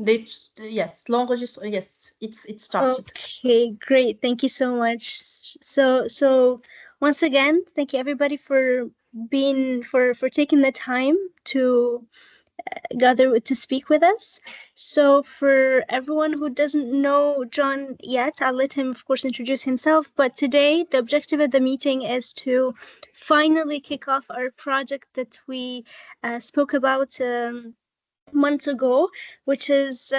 Yes, l'enregistrement. Yes, it's started. Okay, great. Thank you so much. So once again, thank you everybody for taking the time to gather to speak with us. So for everyone who doesn't know John yet, I'll let him, of course, introduce himself. But today, the objective of the meeting is to finally kick off our project that we spoke about months ago, which is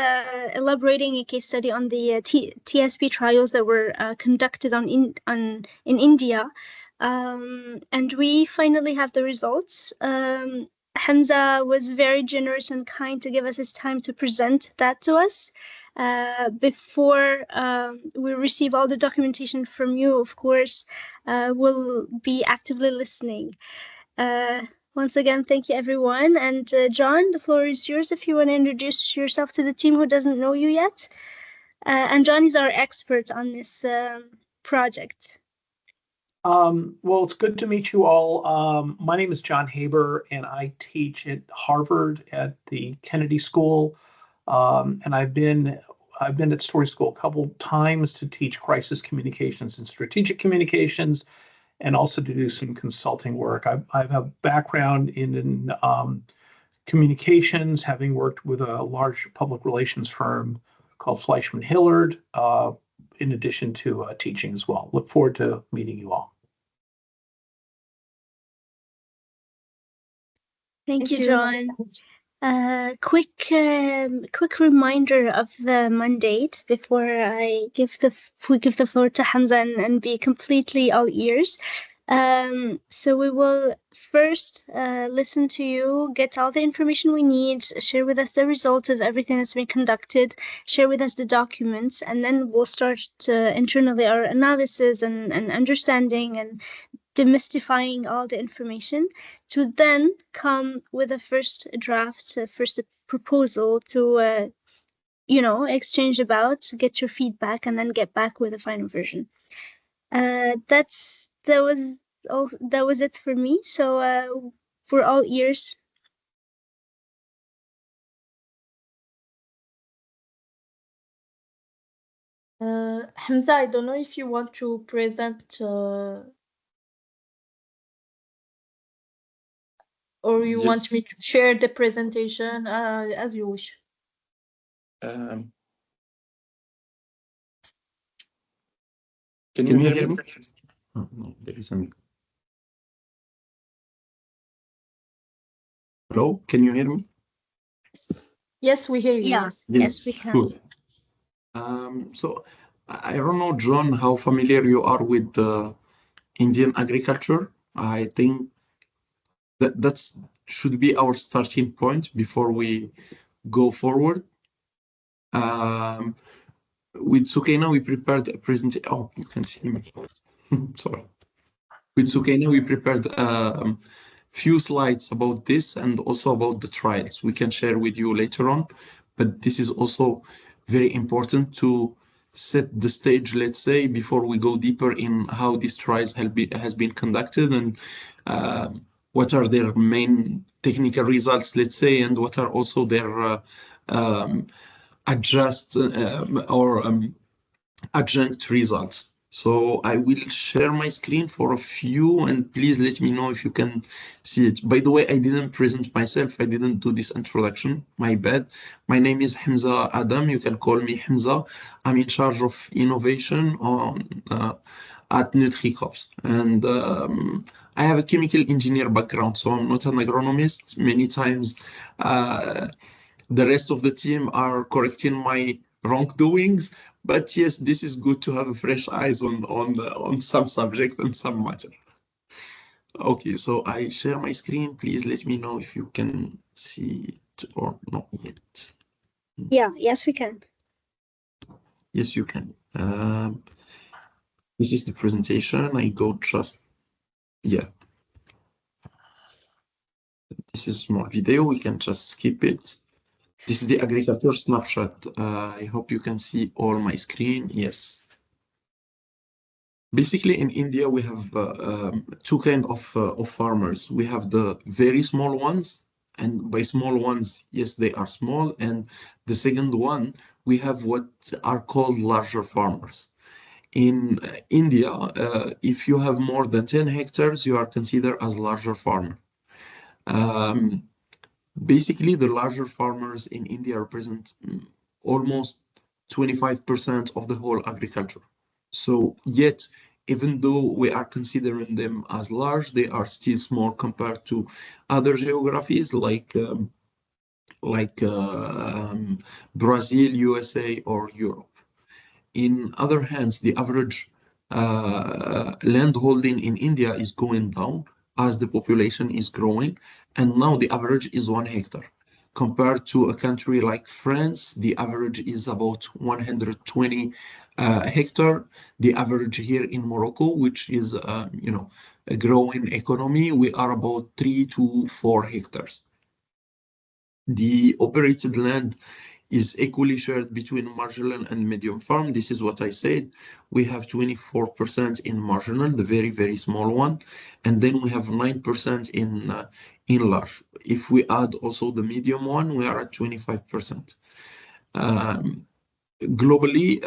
elaborating a case study on the TSP trials that were conducted in India. And we finally have the results. Hamza was very generous and kind to give us his time to present that to us. Before we receive all the documentation from you, of course, we'll be actively listening. Once again, thank you, everyone. And John, the floor is yours if you want to introduce yourself to the team who doesn't know you yet. And John is our expert on this project. Well, it's good to meet you all. My name is John Haber, and I teach at Harvard at the Kennedy School. And I've been at Story School a couple times to teach crisis communications and strategic communications, and also to do some consulting work. I have a background in communications, having worked with a large public relations firm called Fleishman Hillard, in addition to teaching as well. Look forward to meeting you all. Thank you, John. Quick reminder of the mandate before we give the floor to Hamza and be completely all ears. So we will first listen to you, get all the information we need, share with us the results of everything that's been conducted, share with us the documents, and then we'll start internally our analysis and understanding and demystifying all the information, to then come with a first draft, first proposal to exchange about, get your feedback, and then get back with a final version. That was it for me. So we're all ears. Hamza, I don't know if you want to present or you want me to share the presentation, as you wish. Can you hear me? Oh, no, there isn't. Hello, can you hear me? Yes, we hear you. Yeah. Yes, we can. Good. So I don't know, John, how familiar you are with Indian agriculture. I think that's should be our starting point before we go forward. With Sukaina, we prepared a presentation. Oh, you can see me. Sorry. With Sukaina, we prepared few slides about this and also about the trials. We can share with you later on, but this is also very important to set the stage, let's say, before we go deeper in how these trials has been conducted and what are their main technical results, let's say, and what are also their adjunct results. So I will share my screen for a few, and please let me know if you can see it. By the way, I didn't present myself. I didn't do this introduction. My bad. My name is Hamza Adam. You can call me Hamza. I'm in charge of innovation at NutriCorps. And I have a chemical engineer background, so I'm not an agronomist. Many times the rest of the team are correcting my wrongdoings, but yes, this is good to have fresh eyes on some subjects and some matter. Okay, so I share my screen. Please let me know if you can see it or not yet. Yeah, yes, we can. Yes, you can. This is the presentation. I go just, yeah. This is small video. We can just skip it. This is the agriculture snapshot. I hope you can see all my screen. Yes. Basically, in India, we have two kinds of farmers. We have the very small ones, And by small ones, yes, they are small. And the second one, we have what are called larger farmers. In India, if you have more than 10 hectares, you are considered as larger farmer. Basically, the larger farmers in India represent almost 25% of the whole agriculture. So yet, even though we are considering them as large, they are still small compared to other geographies like Brazil, USA, or Europe. In other hands, the average land holding in India is going down as the population is growing, and now the average is 1 hectare. Compared to a country like France, the average is about 120 hectare. The average here in Morocco, which is a growing economy, we are about 3 to 4 hectares. The operated land is equally shared between marginal and medium farm. This is what I said. We have 24% in marginal, the very, very small one, and then we have 9% in large. If we add also the medium one, we are at 25%. Globally,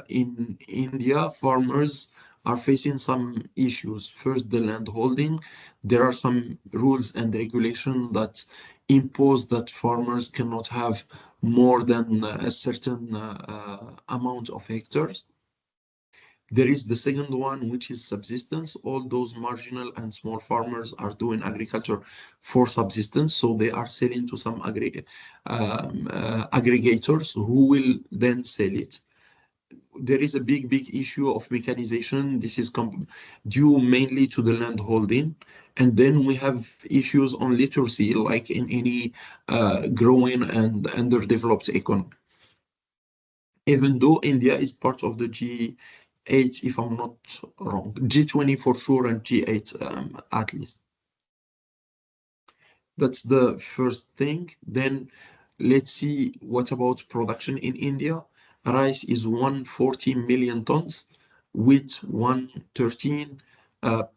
in India, farmers are facing some issues. First, the land holding. There are some rules and regulations that impose that farmers cannot have more than a certain amount of hectares. There is the second one, which is subsistence. All those marginal and small farmers are doing agriculture for subsistence, so they are selling to some aggregators who will then sell it. There is a big issue of mechanization. This is due mainly to the land holding. And then we have issues on literacy, like in any growing and underdeveloped economy. Even though India is part of the G8, if I'm not wrong, G20 for sure, and G8 at least. That's the first thing. Then let's see what about production in India. Rice is 140 million tons, wheat 113,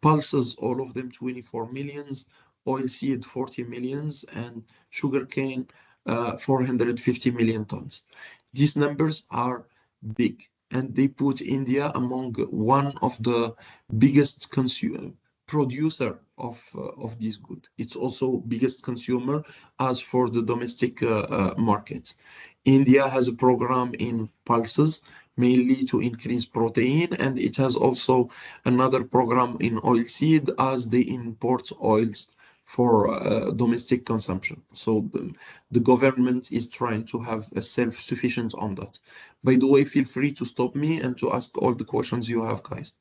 pulses, all of them 24 millions, oilseed 40 millions, and sugarcane 450 million tons. These numbers are big, and they put India among one of the biggest producer of this good. It's also biggest consumer as for the domestic market. India has a program in pulses, mainly to increase protein, and it has also another program in oilseed as they import oils for domestic consumption. So the government is trying to have a self-sufficient on that. By the way, feel free to stop me and to ask all the questions you have, guys.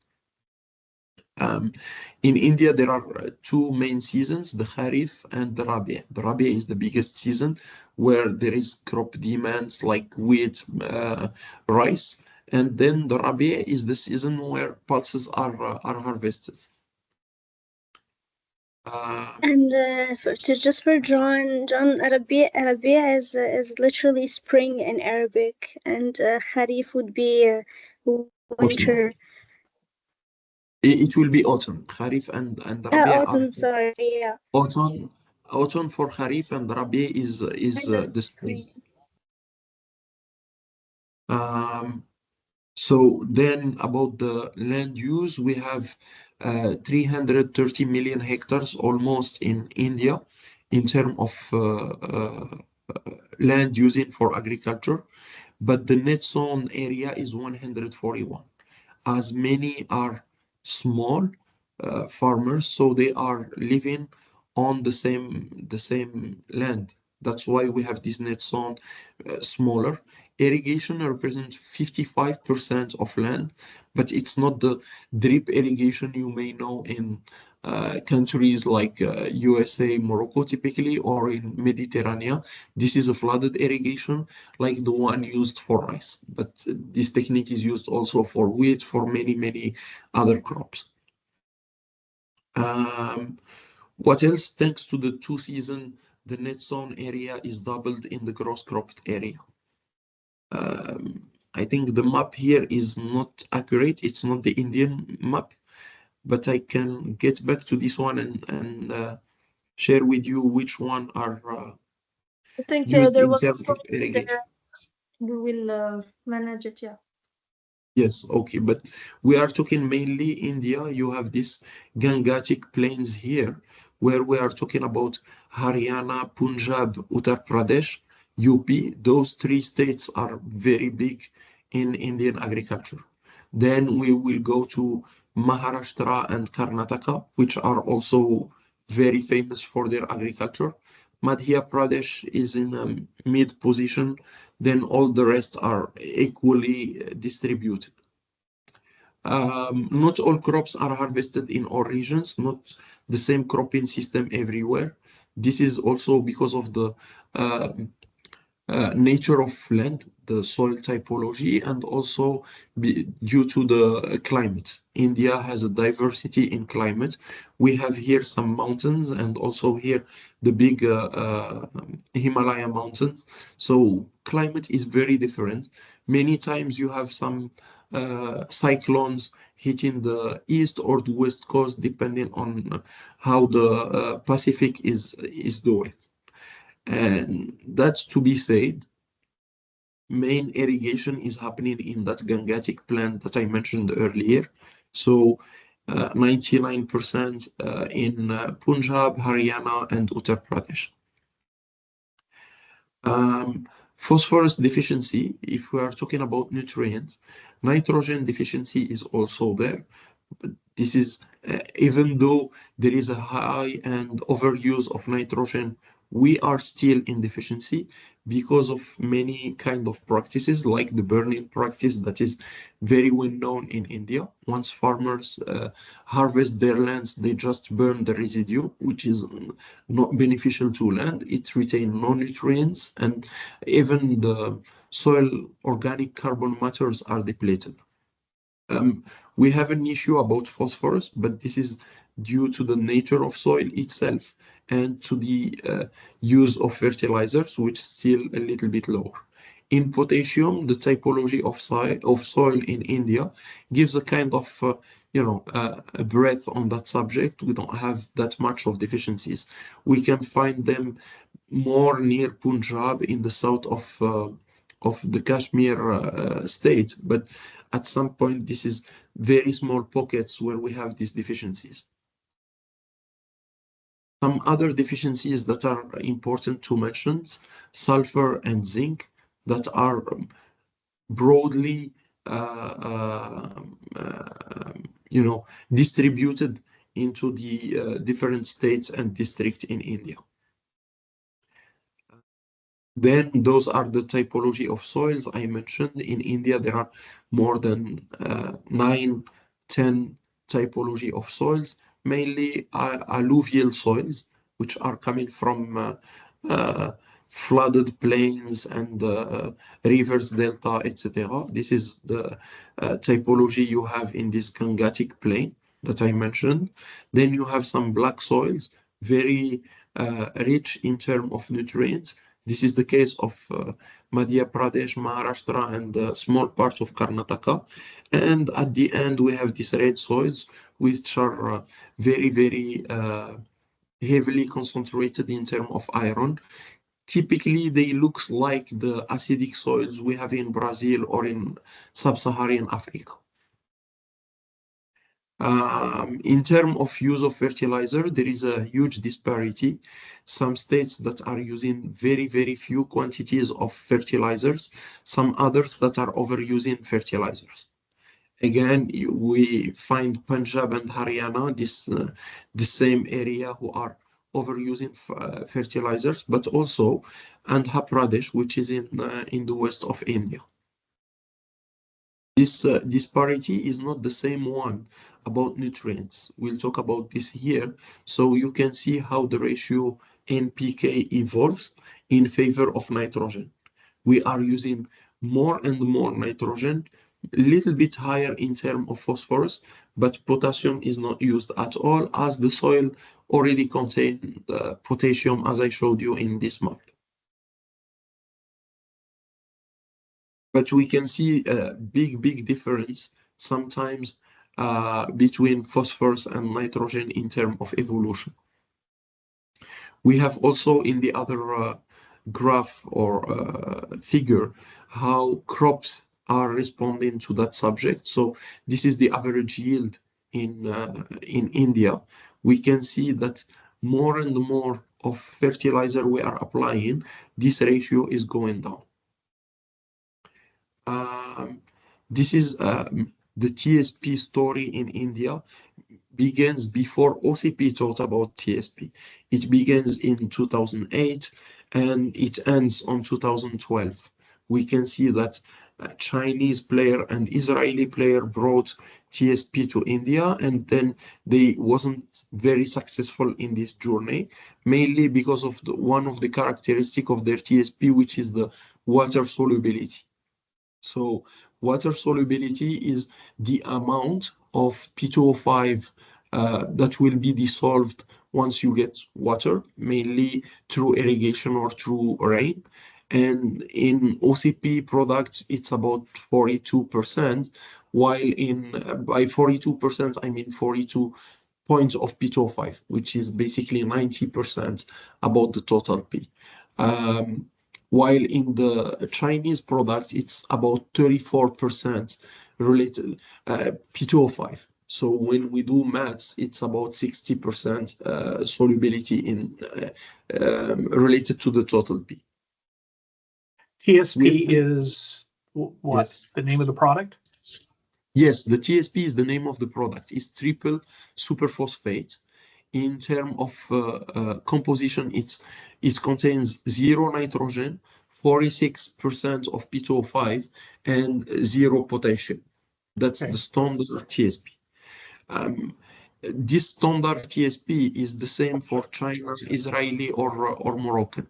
In India, there are two main seasons, the Kharif and the Rabi'. The Rabi' is the biggest season where there is crop demands like wheat, rice. And then the Rabi' is the season where pulses are harvested. And just for John, Arabia is literally spring in Arabic, and Kharif would be winter. It will be autumn. Kharif and Rabi' autumn, sorry, yeah. Autumn for Kharif, and Rabi' is the spring. So then about the land use, we have 330 million hectares almost in India in terms of land using for agriculture, but the net sown area is 141. As many are small farmers, so they are living on the same land. That's why we have this net sown smaller. Irrigation represents 55% of land, but it's not the drip irrigation you may know in countries like USA, Morocco typically, or in Mediterranean. This is a flooded irrigation like the one used for rice, but this technique is used also for wheat, for many other crops. What else? Thanks to the two season, the net sown area is doubled in the gross cropped area. I think the map here is not accurate. It's not the Indian map, but I can get back to this one and share with you which one are I think used there in was a terms of point irrigation. there. We will manage it, yeah. Yes, okay, but we are talking mainly India. You have this Gangatic plains here, where we are talking about Haryana, Punjab, Uttar Pradesh, UP. Those three states are very big in Indian agriculture. Then we will go to Maharashtra and Karnataka, which are also very famous for their agriculture. Madhya Pradesh is in a mid position, then all the rest are equally distributed. Not all crops are harvested in all regions, not the same cropping system everywhere. This is also because of the uh, nature of land, the soil typology, and also due to the climate. India has a diversity in climate. We have here some mountains and also here the big Himalaya mountains. So climate is very different. Many times you have some cyclones hitting the east or the west coast, depending on how the Pacific is doing. And that's to be said, main irrigation is happening in that Gangatic plant that I mentioned earlier. So 99% in Punjab, Haryana, and Uttar Pradesh. Phosphorus deficiency, if we are talking about nutrients, nitrogen deficiency is also there. But this is, even though there is a high and overuse of nitrogen, we are still in deficiency because of many kind of practices, like the burning practice that is very well known in India. Once farmers harvest their lands, they just burn the residue, which is not beneficial to land. It retains no nutrients, and even the soil organic carbon matters are depleted. We have an issue about phosphorus, but this is due to the nature of soil itself and to the use of fertilizers, which is still a little bit lower. In potassium, the typology of soil in India gives a kind of a breath on that subject. We don't have that much of deficiencies. We can find them more near Punjab in the south of the Kashmir state, but at some point this is very small pockets where we have these deficiencies. Some other deficiencies that are important to mention, sulfur and zinc, that are broadly distributed into the different states and districts in India. Then those are the typology of soils I mentioned. In India, there are more than 9, 10 typology of soils, mainly alluvial soils, which are coming from flooded plains and rivers, delta, etc. This is the typology you have in this Gangatic plain that I mentioned. Then you have some black soils, very rich in terms of nutrients. This is the case of Madhya Pradesh, Maharashtra, and a small part of Karnataka. And at the end, we have these red soils, which are very, very heavily concentrated in terms of iron. Typically, they look like the acidic soils we have in Brazil or in sub-Saharan Africa. In terms of use of fertilizer, there is a huge disparity. Some states that are using very, very few quantities of fertilizers, some others that are overusing fertilizers. Again, we find Punjab and Haryana, the same area, who are overusing fertilizers, but also Andhra Pradesh, which is in the west of India. This disparity is not the same one about nutrients. We'll talk about this here. So you can see how the ratio NPK evolves in favor of nitrogen. We are using more and more nitrogen, a little bit higher in terms of phosphorus, but potassium is not used at all, as the soil already contains potassium, as I showed you in this map. But we can see a big difference sometimes between phosphorus and nitrogen in terms of evolution. We have also in the other graph or figure how crops are responding to that subject. So this is the average yield in India. We can see that more and more of fertilizer we are applying, this ratio is going down. This is the TSP story in India. Begins before OCP thought about TSP. It begins in 2008 and it ends on 2012. We can see that a Chinese player and Israeli player brought TSP to India, and then they wasn't very successful in this journey, mainly because of one of the characteristics of their TSP, which is the water solubility. So water solubility is the amount of P2O5 that will be dissolved once you get water, mainly through irrigation or through rain. And in OCP products, it's about 42%, while by 42%, I mean 42 points of P2O5, which is basically 90% about the total P. While in the Chinese products, it's about 34% related P2O5. So when we do maths, it's about 60% solubility in related to the total P. TSP is what? Yes. The name of the product? Yes, the TSP is the name of the product. It's triple superphosphate. In terms of composition, it contains 0 nitrogen, 46% of P2O5, and 0 potassium. That's Okay. the standard TSP. This standard TSP is the same for China, Israeli, or Moroccan.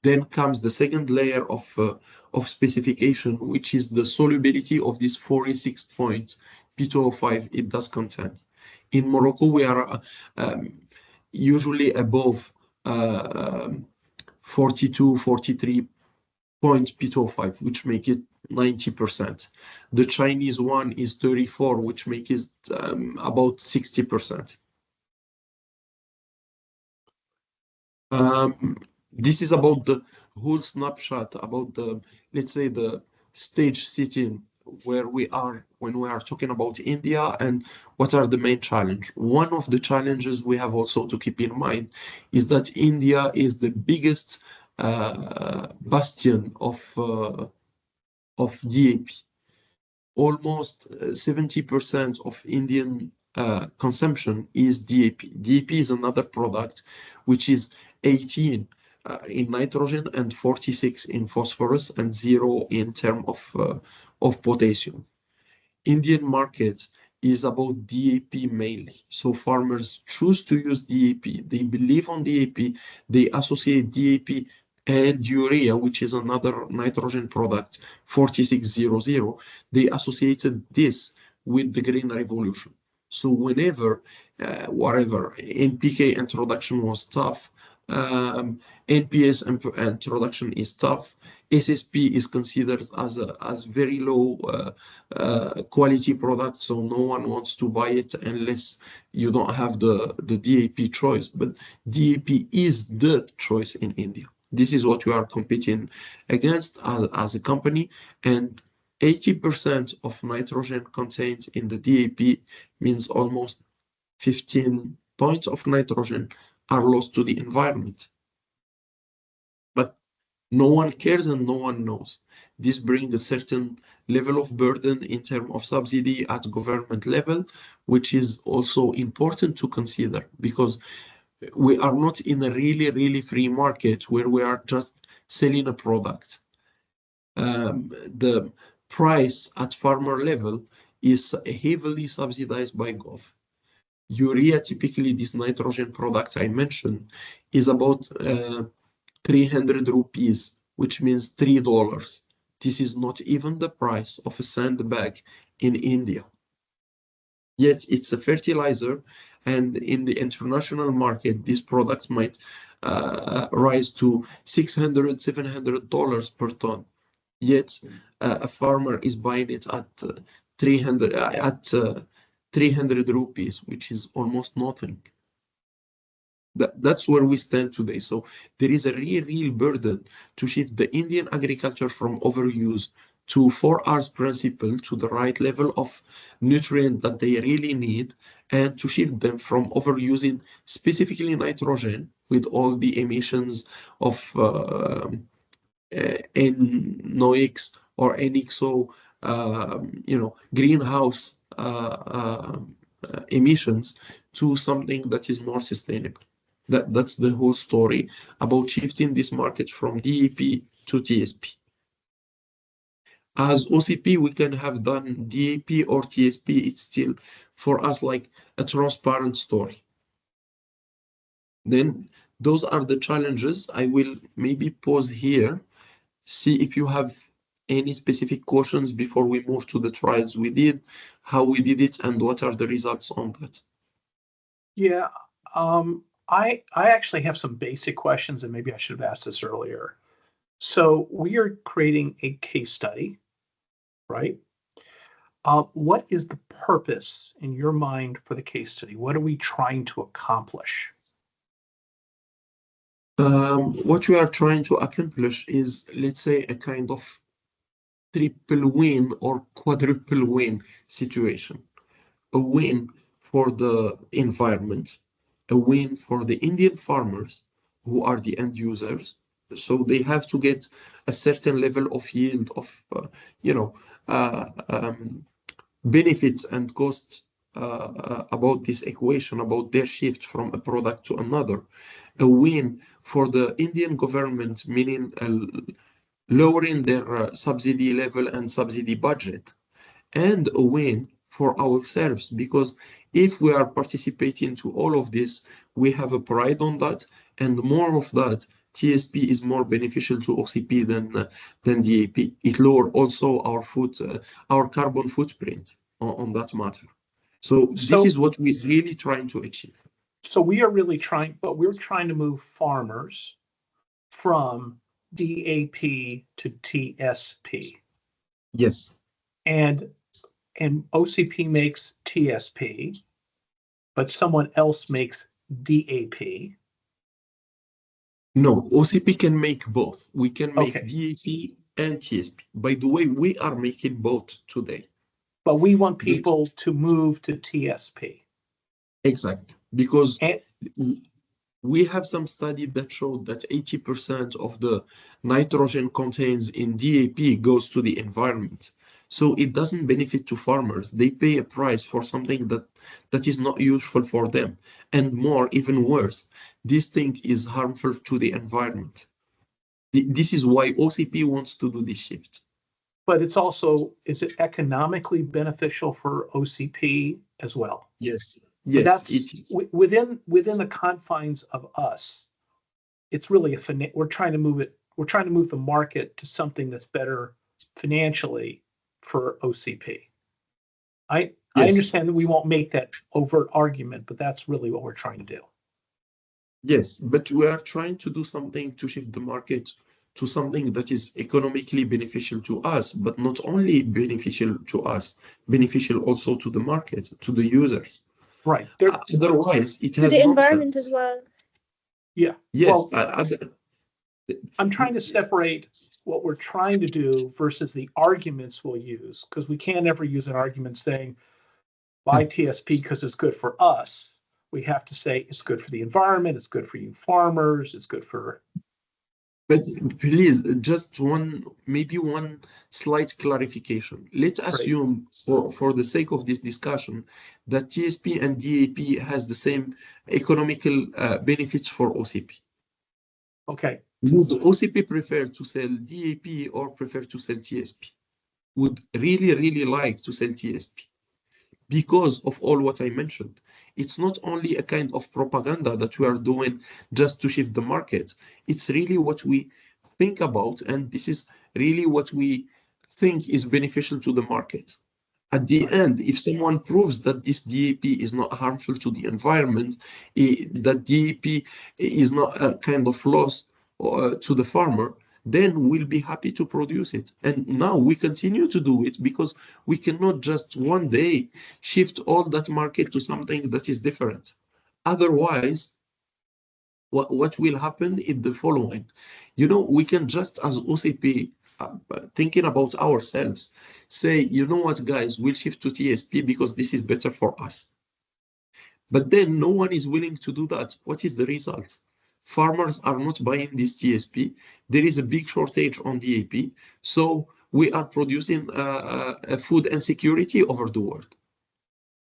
Then comes the second layer of specification, which is the solubility of this 46 point P2O5 it does contain. In Morocco, we are usually above 42, 43 point P2O5, which make it 90%. The Chinese one is 34, which makes it about 60%. This is about the whole snapshot about the, let's say, the stage sitting where we are when we are talking about India and what are the main challenges. One of the challenges we have also to keep in mind is that India is the biggest bastion of DAP. Almost 70% of Indian consumption is DAP. DAP is another product which is 18 in nitrogen and 46 in phosphorus and 0 in terms of potassium. Indian market is about DAP mainly. So farmers choose to use DAP. They believe on DAP. They associate DAP and urea, which is another nitrogen product, 4600. They associated this with the green revolution. So whenever, whatever, NPK introduction was tough, NPS introduction is tough. SSP is considered as very low quality product, so no one wants to buy it unless you don't have the DAP choice. But DAP is the choice in India. This is what you are competing against as a company, and 80% of nitrogen contained in the DAP means almost 15 points of nitrogen are lost to the environment. But no one cares and no one knows. This brings a certain level of burden in terms of subsidy at government level, which is also important to consider because we are not in a really free market where we are just selling a product. The price at farmer level is heavily subsidized by Gov. Urea, typically this nitrogen product I mentioned, is about 300 rupees, which means $3. This is not even the price of a sand bag in India. Yet it's a fertilizer, and in the international market, this product might rise to $600, $700 per ton. Yet a farmer is buying it at 300 rupees, which is almost nothing. That's where we stand today. So there is a real burden to shift the Indian agriculture from overuse to 4R's principle, to the right level of nutrient that they really need, and to shift them from overusing specifically nitrogen with all the emissions of NOx or NXO, greenhouse emissions, to something that is more sustainable. That's the whole story about shifting this market from DAP to TSP. As OCP, we can have done DAP or TSP. It's still for us like a transparent story. Then those are the challenges. I will maybe pause here, see if you have any specific questions before we move to the trials we did, how we did it, and what are the results on that. Yeah, I actually have some basic questions, and maybe I should have asked this earlier. So we are creating a case study, right? What is the purpose in your mind for the case study? What are we trying to accomplish? What we are trying to accomplish is, let's say, a kind of triple win or quadruple win situation. A win for the environment, a win for the Indian farmers who are the end users. So they have to get a certain level of yield of, benefits and costs about this equation, about their shift from a product to another. A win for the Indian government, meaning lowering their subsidy level and subsidy budget, and a win for ourselves, because if we are participating to all of this, we have a pride on that, and more of that, TSP is more beneficial to OCP than DAP. It lowers also our carbon footprint on that matter. So this is what we're really trying to achieve. So we are really trying, but we're trying to move farmers from DAP to TSP. Yes. And OCP makes TSP, but someone else makes DAP. No, OCP can make both. We can make Okay. DAP and TSP. By the way, we are making both today. But we want people to move to TSP. Exactly, because we have some study that showed that 80% of the nitrogen contains in DAP goes to the environment. So it doesn't benefit to farmers. They pay a price for something that is not useful for them. And more, even worse, this thing is harmful to the environment. This is why OCP wants to do this shift. But it's also, is it economically beneficial for OCP as well? Yes. But Yes, that's within the confines of us. It's really we're trying to move it. We're trying to move the market to something that's better financially for OCP. I understand that we won't make that overt argument, but that's really what we're trying to do. Yes, but we are trying to do something to shift the market to something that is economically beneficial to us, but not only beneficial to us, beneficial also to the market, to the users. Right. Otherwise, it has the no environment sense. as well. Yeah. Yes. Well, I'm trying to separate what we're trying to do versus the arguments we'll use, because we can't ever use an argument saying buy TSP because it's good for us. We have to say it's good for the environment, it's good for you farmers, it's good for. But please, just maybe one slight clarification. Let's assume, for the sake of this discussion, that TSP and DAP has the same economical benefits for OCP. Okay. Would OCP prefer to sell DAP or prefer to sell TSP? Would really like to sell TSP because of all what I mentioned. It's not only a kind of propaganda that we are doing just to shift the market. It's really what we think about, and this is really what we think is beneficial to the market. At the end, if someone proves that this DAP is not harmful to the environment, that DAP is not a kind of loss to the farmer, then we'll be happy to produce it. And now we continue to do it because we cannot just one day shift all that market to something that is different. Otherwise, what will happen is the following. You know, we can just, as OCP, thinking about ourselves, say, you know what, guys, we'll shift to TSP because this is better for us. But then no one is willing to do that. What is the result? Farmers are not buying this TSP. There is a big shortage on DAP. So we are producing food insecurity over the world.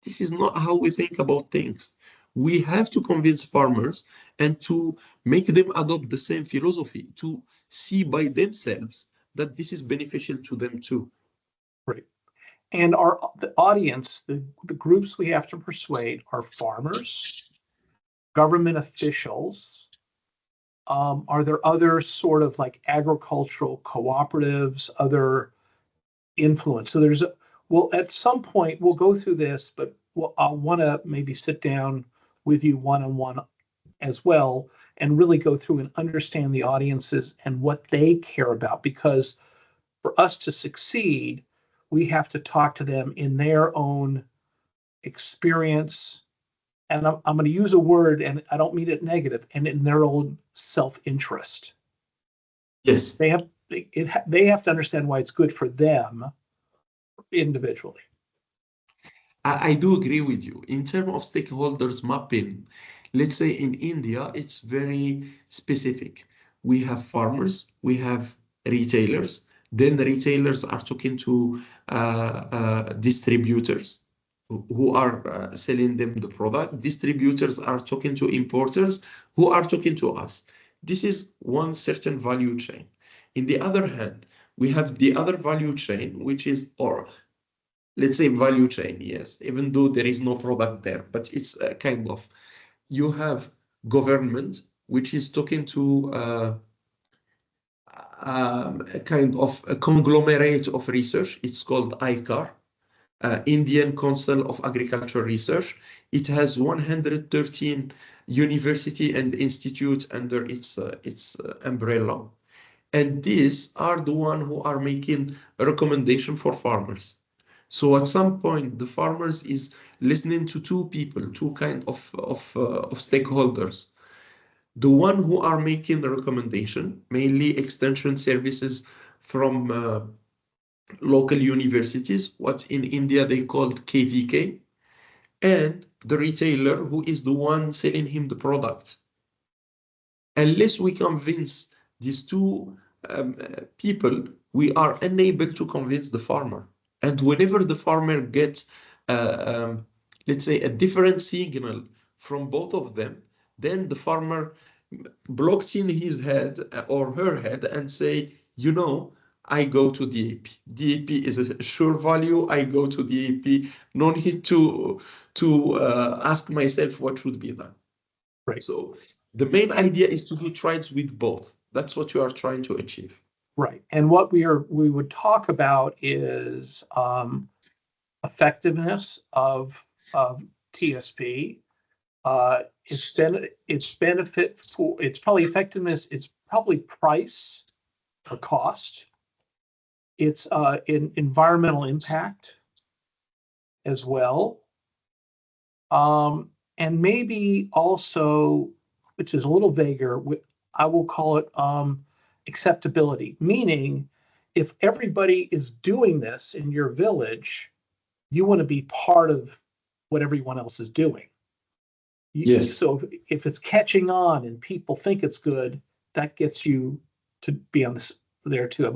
This is not how we think about things. We have to convince farmers and to make them adopt the same philosophy, to see by themselves that this is beneficial to them too. Right. And the audience, the groups we have to persuade are farmers, government officials. Are there other sort of like agricultural cooperatives, other influence? So well, at some point we'll go through this, but I'll want to maybe sit down with you one-on-one as well and really go through and understand the audiences and what they care about, because for us to succeed, we have to talk to them in their own experience. And I'm going to use a word, and I don't mean it negative, and in their own self-interest. Yes. They have to understand why it's good for them individually. I do agree with you. In terms of stakeholders mapping, let's say in India, it's very specific. We have farmers, we have retailers, then the retailers are talking to distributors who are selling them the product. Distributors are talking to importers who are talking to us. This is one certain value chain. In the other hand, we have the other value chain, which is, or let's say value chain, yes, even though there is no product there, but it's kind of, you have government, which is talking to a kind of a conglomerate of research. It's called ICAR, Indian Council of Agricultural Research. It has 113 university and institutes under its umbrella. And these are the ones who are making a recommendation for farmers. So at some point, the farmers is listening to two people, two kind of stakeholders. The one who are making the recommendation, mainly extension services from local universities, what in India they called KVK, and the retailer who is the one selling him the product. Unless we convince these two people, we are unable to convince the farmer. And whenever the farmer gets, let's say, a different signal from both of them, then the farmer blocks in his head or her head and say, you know, I go to DAP. DAP is a sure value. I go to DAP. No need to ask myself what should be done. Right. So the main idea is to do trials with both. That's what you are trying to achieve. Right. And what we would talk about is effectiveness of TSP. Its benefit for, it's probably effectiveness, it's probably price or cost. It's in environmental impact as well. And maybe also, which is a little vaguer, I will call it acceptability, meaning if everybody is doing this in your village, you want to be part of what everyone else is doing. Yes. So if it's catching on and people think it's good, that gets you to be on this there too.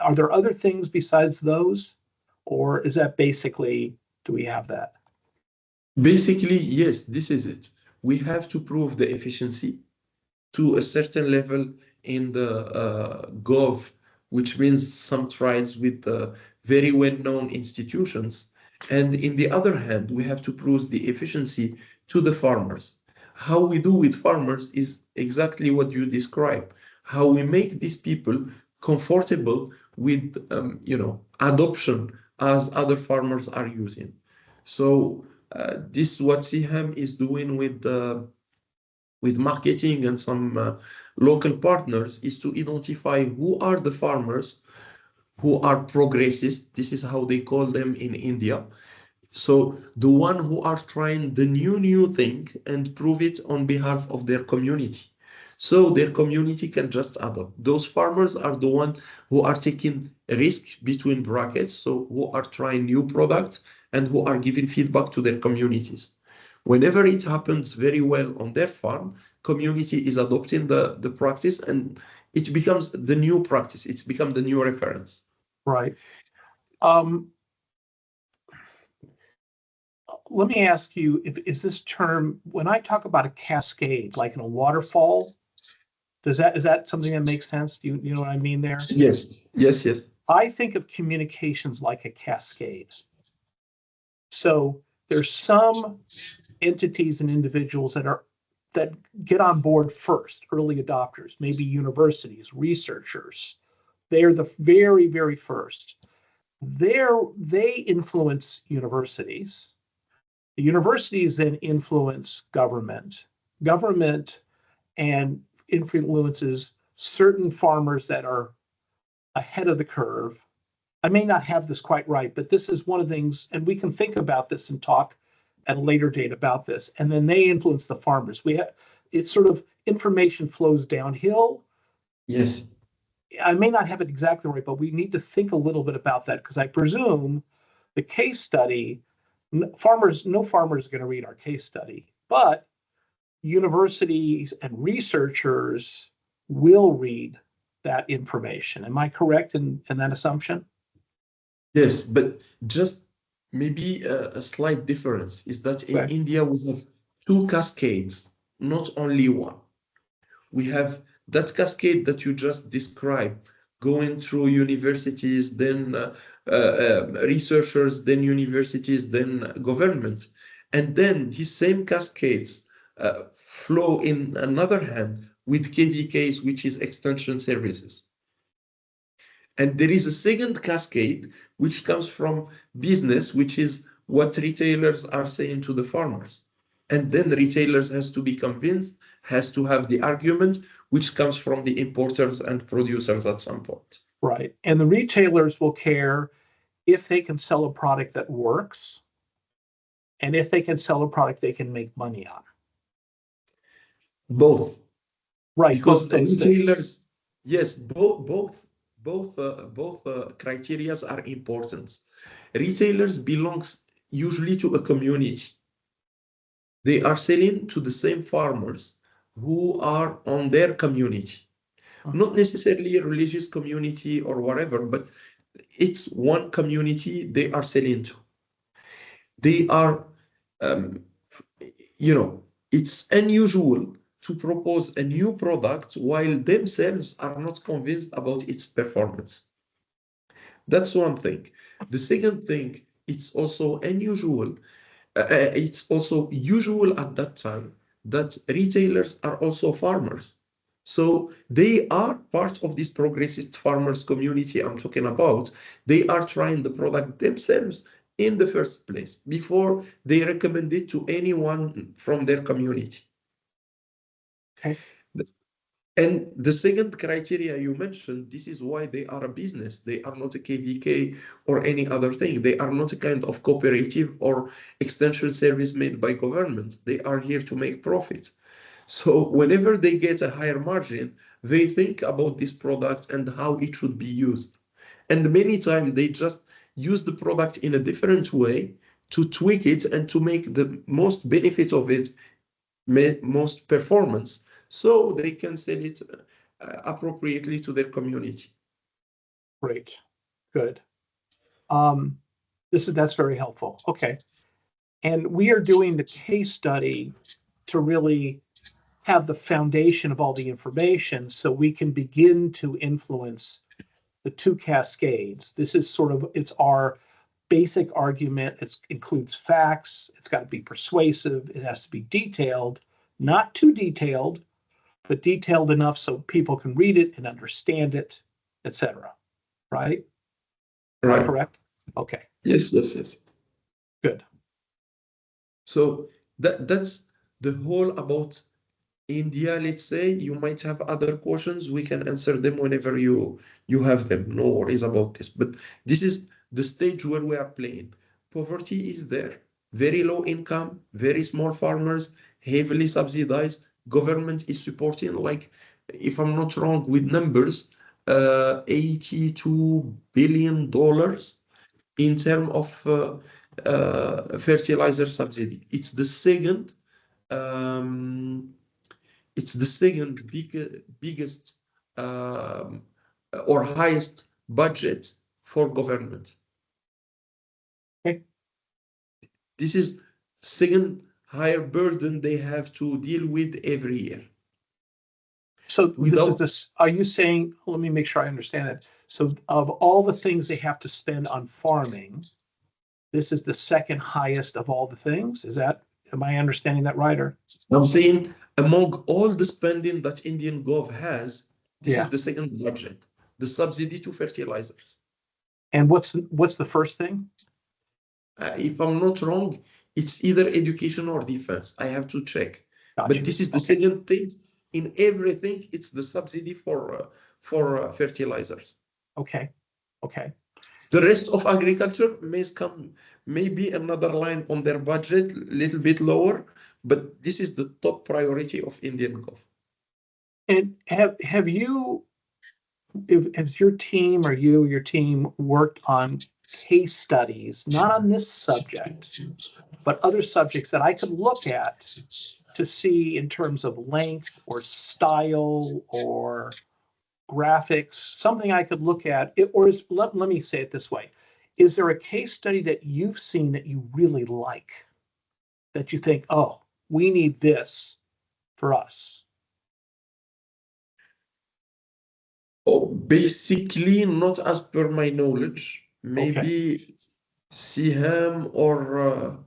Are there other things besides those, or is that basically, do we have that? Basically, yes, this is it. We have to prove the efficiency to a certain level in the Gov, which means some trials with very well-known institutions. And in the other hand, we have to prove the efficiency to the farmers. How we do with farmers is exactly what you describe. How we make these people comfortable with, adoption as other farmers are using. So this is what CIHAM is doing with marketing and some local partners, is to identify who are the farmers who are progressists. This is how they call them in India. So the one who are trying the new thing and prove it on behalf of their community. so their community can just adopt. Those farmers are the ones who are taking risk between brackets, so who are trying new products and who are giving feedback to their communities. Whenever it happens very well on their farm, community is adopting the practice and it becomes the new practice. It's become the new reference. Right. Let me ask you, is this term, when I talk about a cascade, like in a waterfall, is that something that makes sense? Do you know what I mean there? Yes, yes, yes. I think of communications like a cascade. So there's some entities and individuals that get on board first, early adopters, maybe universities, researchers. They're the very, very first. They influence universities. The universities then influence government. Government and influences certain farmers that are ahead of the curve. I may not have this quite right, but this is one of the things, and we can think about this and talk at a later date about this. And then they influence the farmers. It's sort of information flows downhill. Yes. I may not have it exactly right, but we need to think a little bit about that because I presume the case study, no farmer is going to read our case study, but universities and researchers will read that information. Am I correct in that assumption? Yes, but just maybe a slight difference is that in India we have two cascades, not only one. We have that cascade that you just described, going through universities, then researchers, then universities, then government. And then these same cascades flow in another hand with KVKs, which is extension services. And there is a second cascade, which comes from business, which is what retailers are saying to the farmers. And then the retailers has to be convinced, has to have the argument, which comes from the importers and producers at some point. Right. And the retailers will care if they can sell a product that works and if they can sell a product they can make money on. Both. Right. Because the retailers, yes, both criteria are important. Retailers belongs usually to a community. They are selling to the same farmers who are on their community, not necessarily a religious community or whatever, but it's one community they are selling to. They are, it's unusual to propose a new product while themselves are not convinced about its performance. That's one thing. The second thing, it's also unusual. It's also usual at that time that retailers are also farmers. So they are part of this progressist farmers community I'm talking about. They are trying the product themselves in the first place before they recommend it to anyone from their community. Okay. And the second criteria you mentioned, this is why they are a business. They are not a KVK or any other thing. They are not a kind of cooperative or extension service made by government. They are here to make profit. So whenever they get a higher margin, they think about this product and how it should be used. And many times they just use the product in a different way to tweak it and to make the most benefit of it, most performance, so they can sell it appropriately to their community. Great, good. That's very helpful. Okay, and we are doing the case study to really have the foundation of all the information, so we can begin to influence the two cascades. This is it's our basic argument. It includes facts. It's got to be persuasive. It has to be detailed, not too detailed, but detailed enough so people can read it and understand it, etc. Right? Am I correct? Okay. Yes. Good. So that's the whole about India. Let's say you might have other questions. We can answer them whenever you have them. No worries about this. But this is the stage where we are playing. Poverty is there. Very low income, very small farmers, heavily subsidized, government is supporting, like, if I'm not wrong with numbers, $82 billion in terms of fertilizer subsidy. It's the second biggest or highest budget for government. Okay. This is second higher burden they have to deal with every year. So are you saying, let me make sure I understand that. So of all the things they have to spend on farming, this is the second highest of all the things? Am I understanding that right? Or I'm saying among all the spending that Indian Gov has, this is the second budget, the subsidy to fertilizers. And what's the first thing? If I'm not wrong, it's either education or defense. I have to check. Gotcha. But this is the second thing. In everything, it's the subsidy for fertilizers. Okay. The rest of agriculture may be another line on their budget, a little bit lower, but this is the top priority of Indian Gov. And have your team or your team worked on case studies, not on this subject, but other subjects that I could look at to see in terms of length or style or graphics, something I could look at, let me say it this way. Is there a case study that you've seen that you really like, that you think, oh, we need this for us? Oh, basically, not as per my knowledge. Maybe Siham or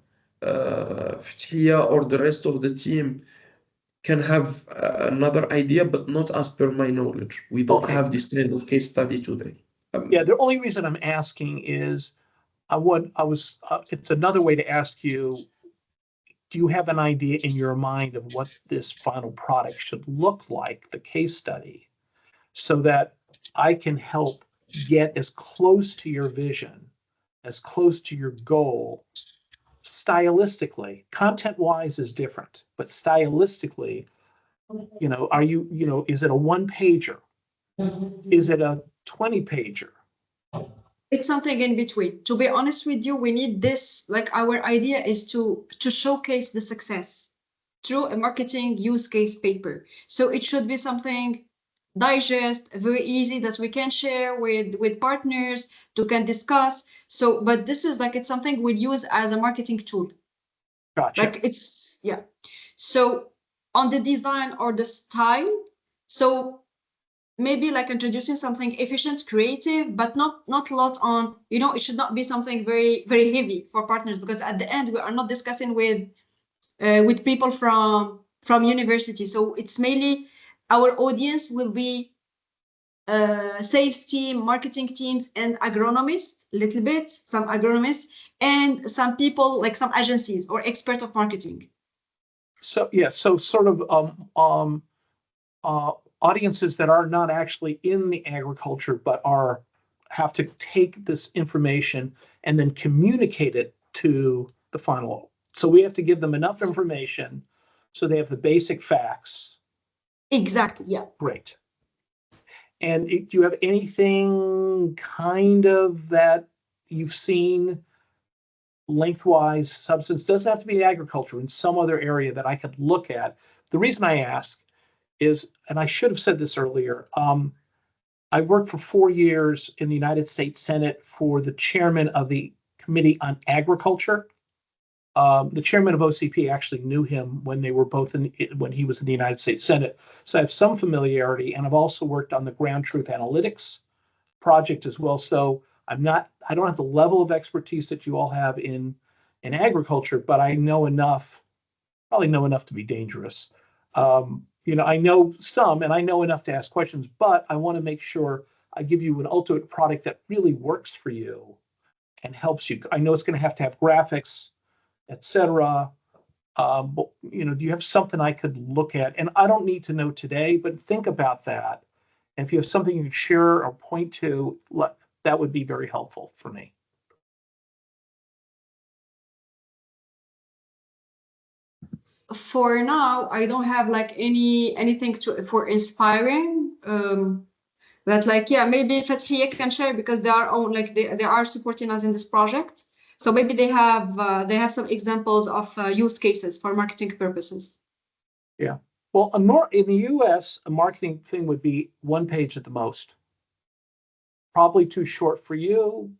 Fthia or the rest of the team can have another idea, but not as per my knowledge. We don't have this kind of case study today. Yeah, the only reason I'm asking is it's another way to ask you, do you have an idea in your mind of what this final product should look like, the case study, so that I can help get as close to your vision, as close to your goal, stylistically? Content-wise is different, but stylistically, is it a one-pager? Is it a 20-pager? It's something in between. To be honest with you, we need this, like our idea is to showcase the success through a marketing use case paper. So it should be something digest, very easy, that we can share with partners, to can discuss. So, but this is like, it's something we'll use as a marketing tool. Gotcha. Like it's, yeah. So on the design or the style, so maybe like introducing something efficient, creative, but not a lot on, it should not be something very, very heavy for partners, because at the end we are not discussing with people from university. So it's mainly our audience will be sales team, marketing teams, and agronomists, little bit, some agronomists, and some people like some agencies or experts of marketing. So yeah, so sort of audiences that are not actually in the agriculture, but have to take this information and then communicate it to the final. So we have to give them enough information so they have the basic facts. Exactly, yeah. Great. And do you have anything kind of that you've seen lengthwise, substance, doesn't have to be agriculture, in some other area that I could look at? The reason I ask is, and I should have said this earlier, I worked for 4 years in the United States Senate for the chairman of the Committee on Agriculture. The chairman of OCP actually knew him when they were both when he was in the United States Senate. So I have some familiarity, and I've also worked on the Ground Truth Analytics project as well. So I don't have the level of expertise that you all have in agriculture, but I know enough, probably know enough to be dangerous. I know some, and I know enough to ask questions, but I want to make sure I give you an ultimate product that really works for you and helps you. I know it's going to have graphics, etc. But do you have something I could look at? And I don't need to know today, but think about that. And if you have something you can share or point to, that would be very helpful for me. for now, I don't have like anything for inspiring. But like, yeah, maybe Fathiya can share because they are they are supporting us in this project. So maybe they have some examples of use cases for marketing purposes. Yeah. Well, in the US, a marketing thing would be 1 page at the most. Probably too short for you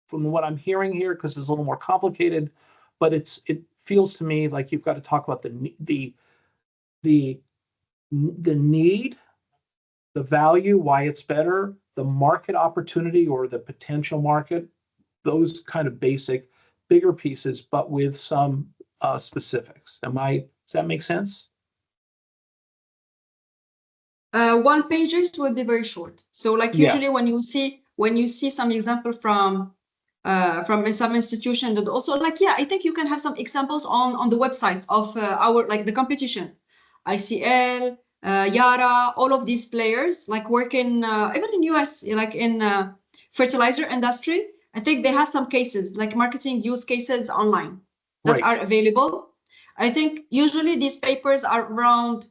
from what I'm hearing here, because it's a little more complicated, but it feels to me like you've got to talk about the need, the value, why it's better, the market opportunity or the potential market, those kind of basic, bigger pieces, but with some specifics. Does that make sense? 1 pages would be very short. So like usually when you see some example from some institution that also like, yeah, I think you can have some examples on the websites of our like the competition, ICL, Yara, all of these players like work in even in US like in fertilizer industry. I think they have some cases like marketing use cases online that are available. I think usually these papers are around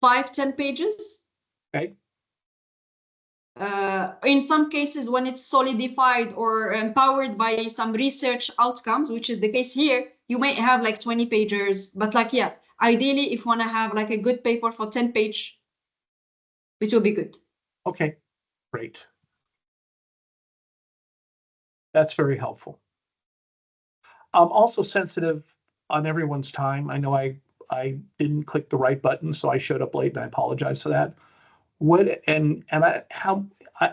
5-10 pages. Okay. In some cases, when it's solidified or empowered by some research outcomes, which is the case here, you may have like 20 pages. But like, yeah, ideally, if you want to have like a good paper for 10 page, it will be good. Okay, great. That's very helpful. I'm also sensitive on everyone's time. I know I didn't click the right button, so I showed up late, and I apologize for that.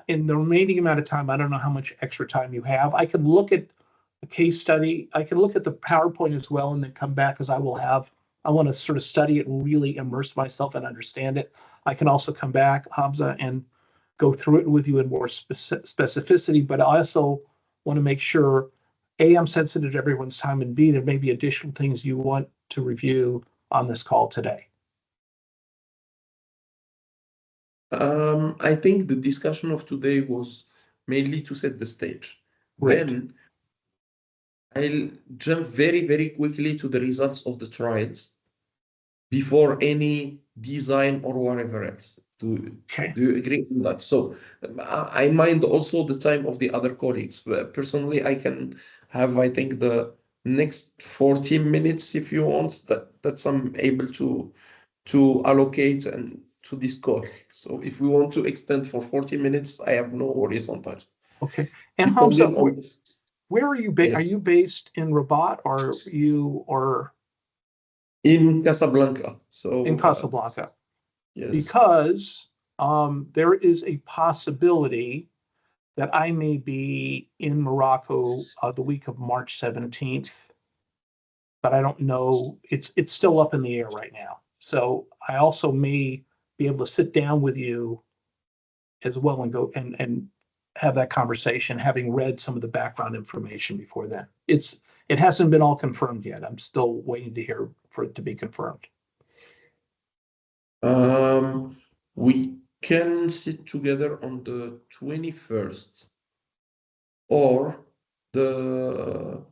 In the remaining amount of time, I don't know how much extra time you have. I can look at the case study. I can look at the PowerPoint as well, and then come back because I want to sort of study it and really immerse myself and understand it. I can also come back, Hamza, and go through it with you in more specificity, but I also want to make sure, A, I'm sensitive to everyone's time, and B, there may be additional things you want to review on this call today. I think the discussion of today was mainly to set the stage. Right. Then I'll jump very, very quickly to the results of the trials before any design or whatever else. Do you agree on that? So I mind also the time of the other colleagues. Personally, I can have, I think, the next 14 minutes if you want. That's I'm able to allocate and to this call. So if we want to extend for 40 minutes, I have no worries on that. Okay. And Hamza, where are you based? Yes. Are you based in Rabat or in Casablanca? So in Casablanca. Yes. Because there is a possibility that I may be in Morocco the week of March 17th, but I don't know. It's still up in the air right now. So I also may be able to sit down with you as well and go and have that conversation, having read some of the background information before then. It hasn't been all confirmed yet. I'm still waiting to hear for it to be confirmed. We can sit together on the 21st or the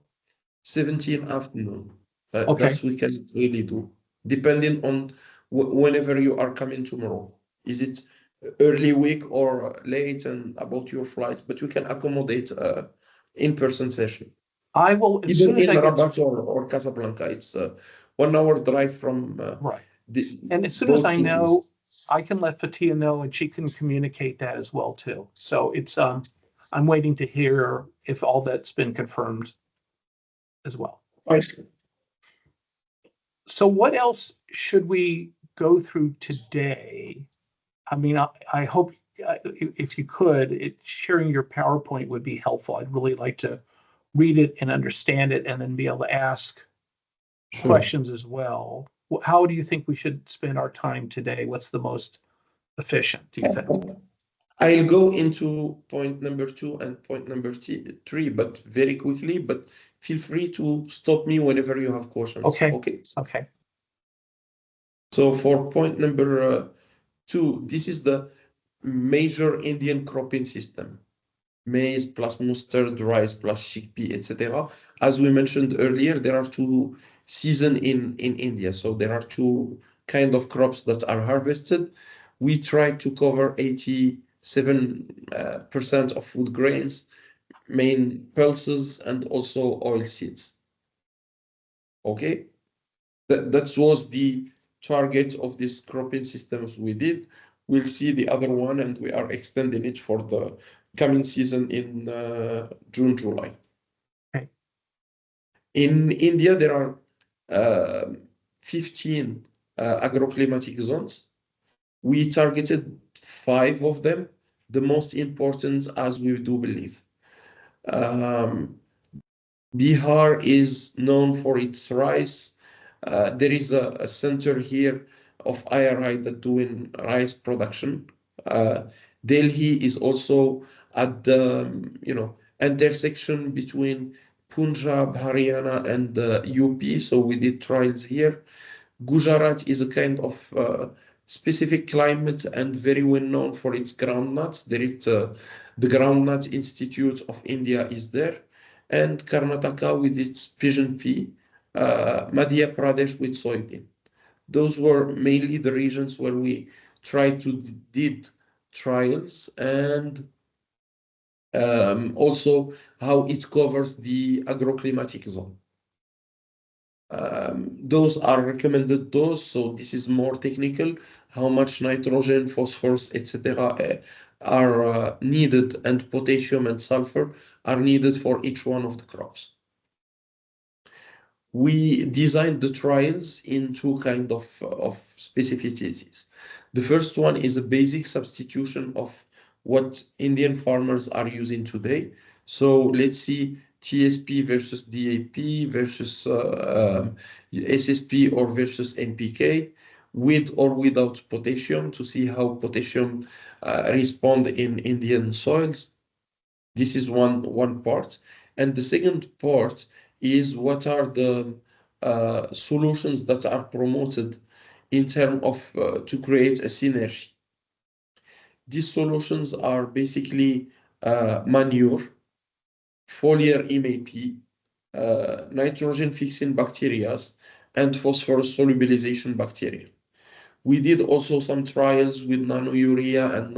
17th afternoon. Okay. That's we can really do, depending on whenever you are coming tomorrow. Is it early week or late and about your flight? But we can accommodate in-person session. I will, as Even soon as in I Rabat or Casablanca. It's a 1 hour drive from right. And as soon as I know, I can let Fathiya know, and she can communicate that as well too. So it's I'm waiting to hear if all that's been confirmed as well. So what else should we go through today? I mean, I hope if you could, sharing your PowerPoint would be helpful. I'd really like to read it and understand it, and then be able to ask questions as well. How do you think we should spend our time today? What's the most efficient, do you think? I'll go into point number 2 and point number 3, but very quickly, but feel free to stop me whenever you have questions. Okay. So for point number 2, this is the major Indian cropping system. maize plus mustard, rice plus chickpea, etc. As we mentioned earlier, there are two seasons in India. So there are two kind of crops that are harvested. We try to cover 87% of food grains, main pulses, and also oil seeds. Okay, that was the target of this cropping systems we did. We'll see the other one, and we are extending it for the coming season in June, July. Okay. In India, there are 15 agroclimatic zones. We targeted 5 of them, the most important as we do believe. Bihar is known for its rice. There is a center here of IRI that doing rice production. Delhi is also at the intersection between Punjab, Haryana, and UP. So we did trials here. Gujarat is a kind of specific climate and very well known for its groundnuts. There is the Groundnut Institute of India is there, and Karnataka with its pigeon pea, Madhya Pradesh with soybean. Those were mainly the regions where we tried to did trials, and also how it covers the agroclimatic zone. Those are recommended dose, so this is more technical, how much nitrogen, phosphorus, etc. are needed, and potassium and sulfur are needed for each one of the crops. We designed the trials in two kind of specificities. The first one is a basic substitution of what Indian farmers are using today. So let's see TSP versus DAP versus SSP or versus NPK, with or without potassium, to see how potassium respond in Indian soils. This is one part. And the second part is what are the solutions that are promoted in terms of to create a synergy. These solutions are basically manure, foliar MAP, nitrogen fixing bacteria, and phosphorus solubilization bacteria. We did also some trials with nano-urea and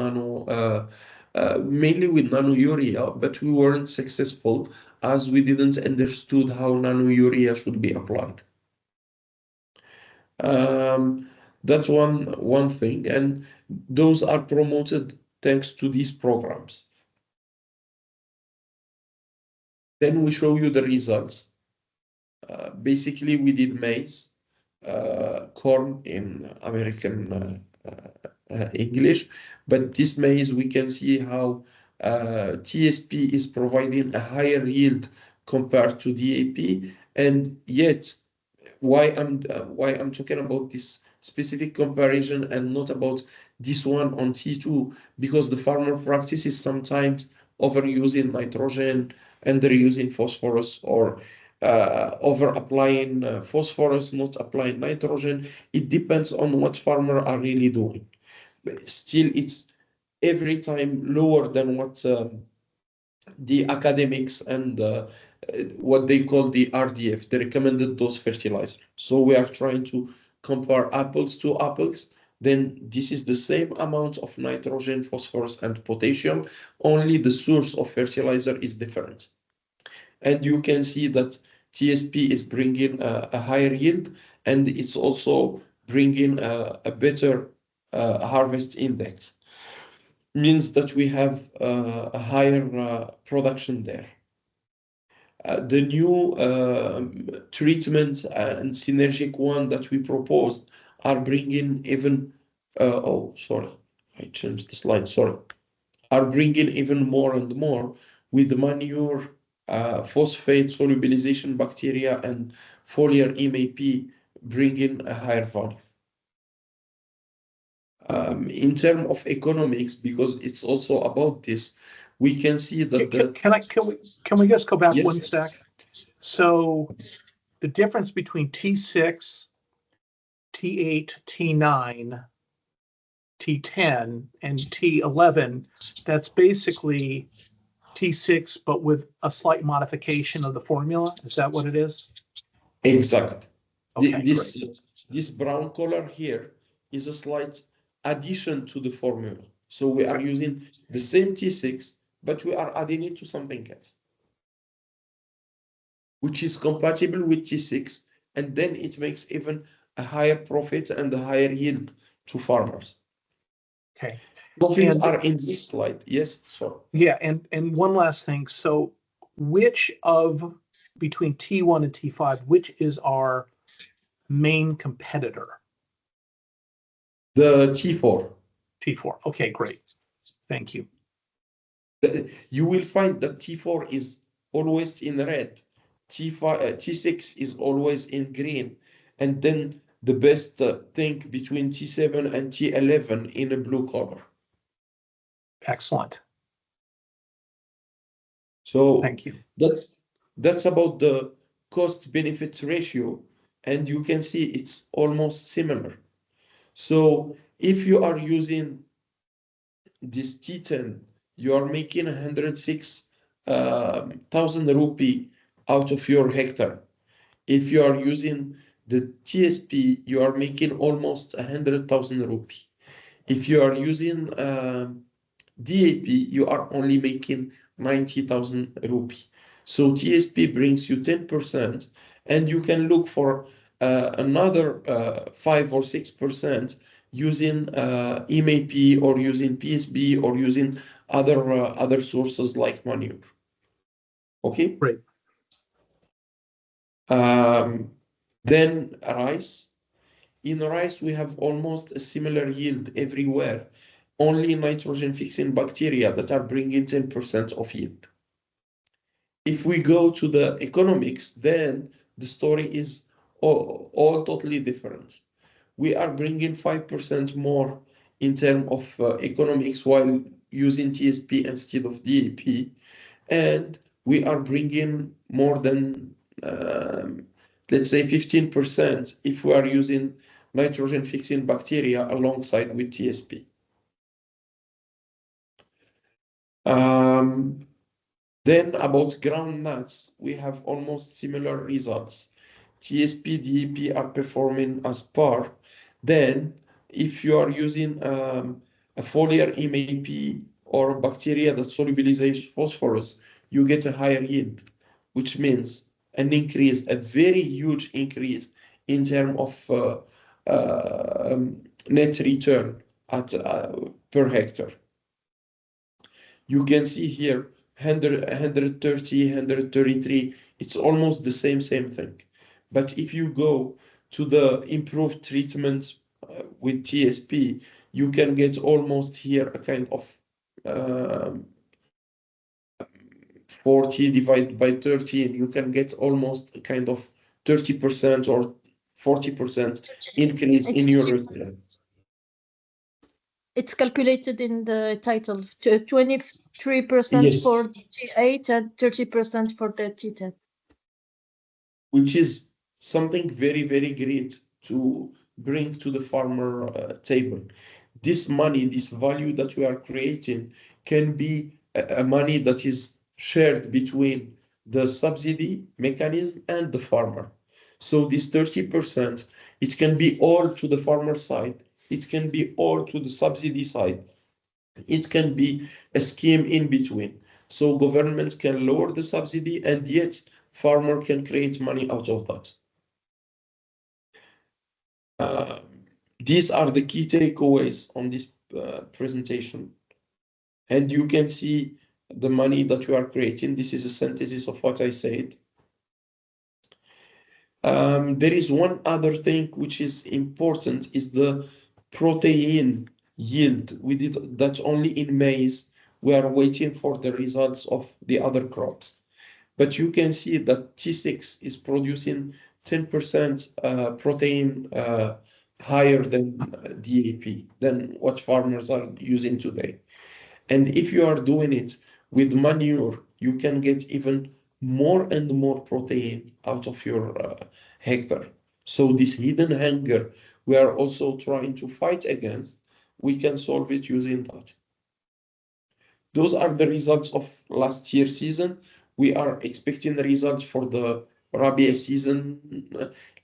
mainly with nano-urea, but we weren't successful as we didn't understood how nano-urea should be applied. That's one thing, and those are promoted thanks to these programs. Then we show you the results. Basically, we did maize, corn in American English, but this maize, we can see how TSP is providing a higher yield compared to DAP, and yet why I'm talking about this specific comparison and not about this one on T2, because the farmer practices sometimes overusing nitrogen, underusing phosphorus, or over applying phosphorus, not applying nitrogen. It depends on what farmer are really doing. But still, it's every time lower than what the academics and what they call the RDF, the recommended dose fertilizer. So we are trying to compare apples to apples. Then this is the same amount of nitrogen, phosphorus, and potassium, only the source of fertilizer is different. And you can see that TSP is bringing a higher yield, and it's also bringing a better harvest index. Means that we have a higher production there. The new treatment and synergic one that we proposed are bringing even, oh, sorry, I changed the slide, sorry, are bringing even more and more with the manure, phosphate solubilization bacteria, and foliar MAP bringing a higher value. In terms of economics, because it's also about this, we can see that Can we just go back Yes. one sec? So the difference between T6, T8, T9, T10, and T11, that's basically T6, but with a slight modification of the formula. Is that what it is? Exact. Okay, This brown color here is a slight addition to the formula. So we are using the same T6, but we are adding it to something else, which is compatible with T6, and then it makes even a higher profit and a higher yield to farmers. Okay. Profits are in this slide. Yes, sorry. Yeah, and one last thing. So which of between T1 and T5, which is our main competitor? The T4. T4. Okay, great. Thank you. You will find that T4 is always in red. T6 is always in green. And then the best thing between T7 and T11 in a blue color. Excellent. So Thank you. that's about the cost benefit ratio. And you can see it's almost similar. So if you are using this T10, you are making 106,000 rupee out of your hectare. If you are using the TSP, you are making almost 100,000 rupee. If you are using DAP, you are only making 90,000 rupee. So TSP brings you 10%, and you can look for another 5 or 6% using MAP or using PSB or using other sources like manure. Okay. Great. Then rice. In rice, we have almost a similar yield everywhere. Only nitrogen-fixing bacteria that are bringing 10% of yield. If we go to the economics, then the story is all totally different. We are bringing 5% more in terms of economics while using TSP instead of DAP. And we are bringing more than, let's say, 15% if we are using nitrogen-fixing bacteria alongside with TSP. Then about ground nuts, we have almost similar results. TSP, DAP are performing as par. Then if you are using a foliar MAP or bacteria that solubilizes phosphorus, you get a higher yield, which means an increase, a very huge increase in terms of net return at per hectare. You can see here 130, 133, it's almost the same thing. But if you go to the improved treatment with TSP, you can get almost here a kind of 40 divided by 13, you can get almost a kind of 30% or 40% increase in your return. It's calculated in the title, 23% Yes. for T8 and 30% for the T10. Which is something very, very great to bring to the farmer table. This money, this value that we are creating can be a money that is shared between the subsidy mechanism and the farmer. So this 30%, it can be all to the farmer side. It can be all to the subsidy side. It can be a scheme in between. So governments can lower the subsidy and yet farmer can create money out of that. These are the key takeaways on this presentation. And you can see the money that we are creating. This is a synthesis of what I said. There is one other thing which is important is the protein yield. We did that only in maize. We are waiting for the results of the other crops. But you can see that T6 is producing 10% protein higher than DAP, than what farmers are using today. And if you are doing it with manure, you can get even more and more protein out of your hectare. So this hidden hunger, we are also trying to fight against. We can solve it using that. those are the results of last year's season. We are expecting the results for the Rabia season,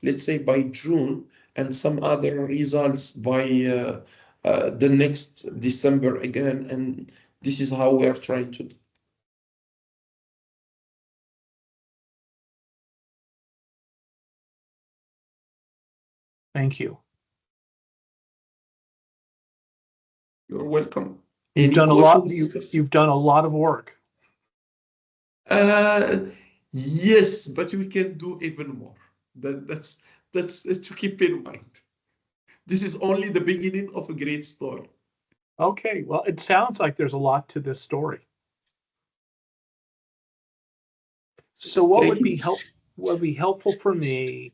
let's say by June, and some other results by the next December again. And this is how we are trying to do. Thank you. You're welcome. You've Any done a lot. questions? You've done a lot of work. Yes, but we can do even more. That's to keep in mind. This is only the beginning of a great story. Okay, well, it sounds like there's a lot to this story. So what would be helpful for me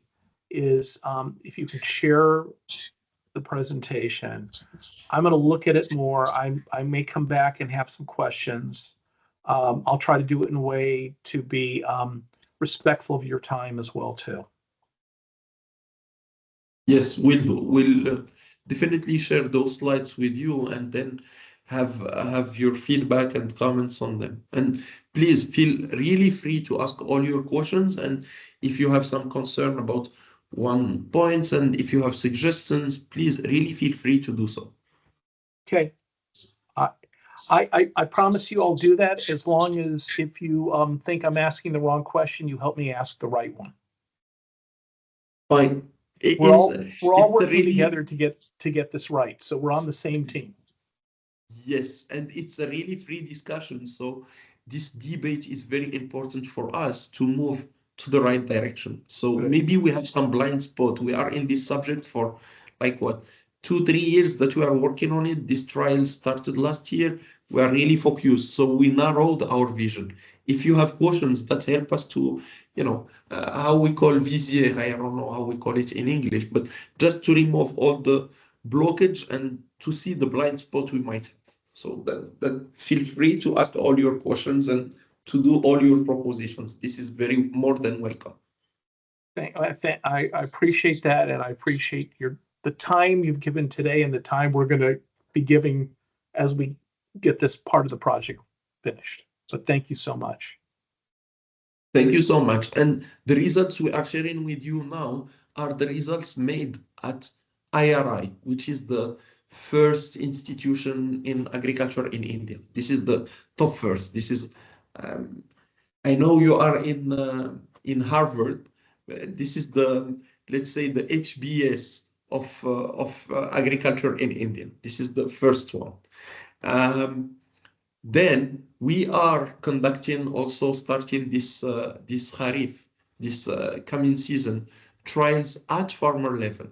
is if you could share the presentation. I'm going to look at it more. I may come back and have some questions. I'll try to do it in a way to be respectful of your time as well too. Yes, we'll definitely share those slides with you, and then have your feedback and comments on them. And please feel really free to ask all your questions. And if you have some concern about one points, and if you have suggestions, please really feel free to do so. Okay. I promise you I'll do that as long as if you think I'm asking the wrong question, you help me ask the right one. Fine. We're all working really, together to get this right. So we're on the same team. Yes, and it's a really free discussion. So this debate is very important for us to move to the right direction. So Good. maybe we have some blind spot. We are in this subject for like what, 2-3 years that we are working on it. This trial started last year. We are really focused. So we narrowed our vision. If you have questions that help us to, how we call vizier, I don't know how we call it in English, but just to remove all the blockage and to see the blind spot we might have. So that feel free to ask all your questions and to do all your propositions. This is very more than welcome. I appreciate that, and I appreciate the time you've given today and the time we're going to be giving as we get this part of the project finished. But thank you so much. Thank you so much. And the results we are sharing with you now are the results made at IRI, which is the first institution in agriculture in India. This is the top first. This is, I know you are in Harvard. This is the, let's say, the HBS of agriculture in India. This is the first one. Then we are conducting, also starting this Kharif, this coming season, trials at farmer level,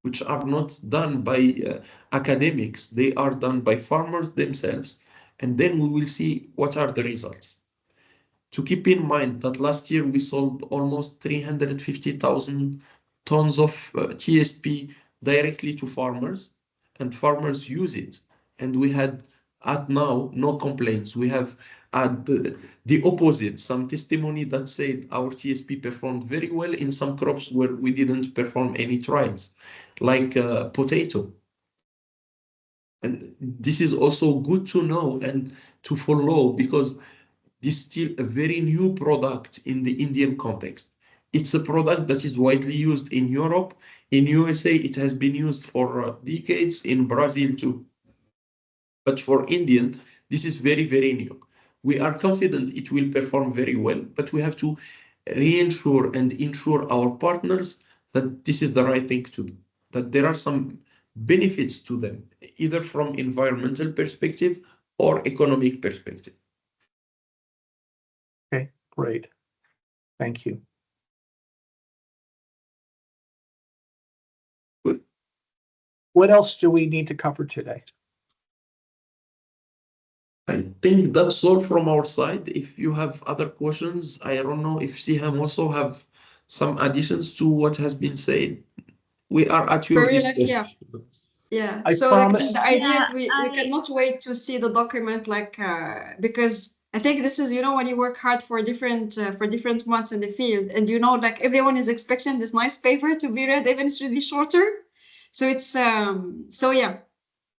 which are not done by academics. They are done by farmers themselves. And then we will see what are the results. To keep in mind that last year we sold almost 350,000 tons of TSP directly to farmers, and farmers use it. And we had at now no complaints. We have at the opposite, some testimony that said our TSP performed very well in some crops where we didn't perform any trials, like potato. And this is also good to know and to follow, because this is still a very new product in the Indian context. It's a product that is widely used in Europe. In USA, it has been used for decades, in Brazil too. But for Indian, this is very, very new. We are confident it will perform very well, but we have to reassure and ensure our partners that this is the right thing to do, that there are some benefits to them, either from environmental perspective or economic perspective. Okay, great. Thank you. Good. What else do we need to cover today? I think that's all from our side. If you have other questions, I don't know if Siham also have some additions to what has been said. We are at your disposal. Yeah. I So promise. the idea is we cannot wait to see the document, because I think this is, when you work hard for different months in the field, and everyone is expecting this nice paper to be read, even if it should be shorter. So it's so yeah.